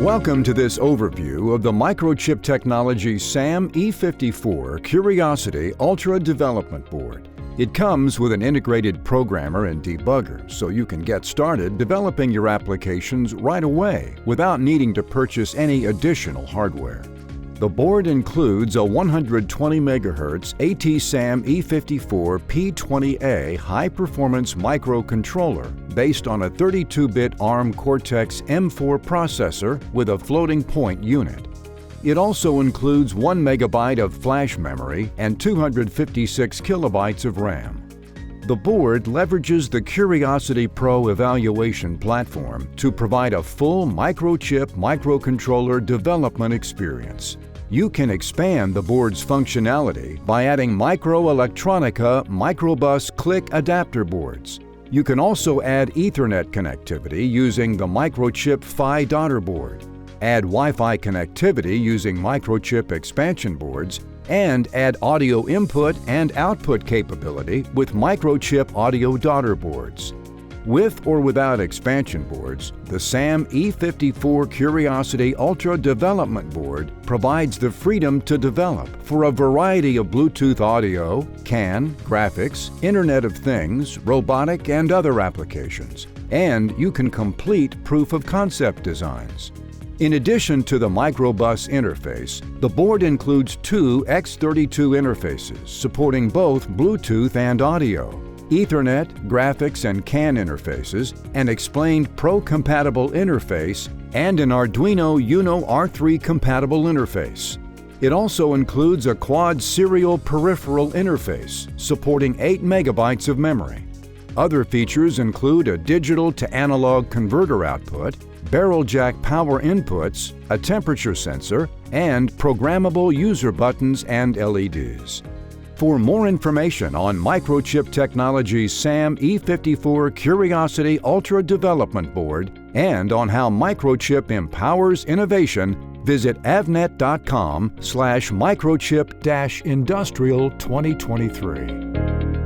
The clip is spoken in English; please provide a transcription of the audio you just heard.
Welcome to this overview of the Microchip Technology SAM E54 Curiosity Ultra Development Board. It comes with an integrated programmer and debugger, so you can get started developing your applications right away without needing to purchase any additional hardware. The board includes a 120 MHz AT-SAM E54 P20A high-performance microcontroller based on a 32-bit ARM Cortex-M4 processor with a floating point unit. It also includes 1 MB of flash memory and 256 KB of RAM. The board leverages the Curiosity Pro evaluation platform to provide a full Microchip microcontroller development experience. You can expand the board's functionality by adding Microelectronica Microbus Click adapter boards. You can also add Ethernet connectivity using the Microchip PHY daughter board, add Wi-Fi connectivity using Microchip expansion boards, and add audio input and output capability with Microchip audio daughter boards. With or without expansion boards, the SAM E54 Curiosity Ultra Development Board provides the freedom to develop for a variety of Bluetooth audio, CAN, graphics, Internet of Things, robotic, and other applications. And you can complete proof of concept designs. In addition to the Microbus interface, the board includes two X32 interfaces supporting both Bluetooth and audio, Ethernet, graphics, and CAN interfaces, an explained Pro-compatible interface, and an Arduino Uno R3 compatible interface. It also includes a quad serial peripheral interface supporting 8 MB of memory. Other features include a digital to analog converter output, barrel jack power inputs, a temperature sensor, and programmable user buttons and LEDs. For more information on Microchip Technology's SAM E54 Curiosity Ultra Development Board and on how Microchip empowers innovation, visit avnet.com/microchip-industrial 2023.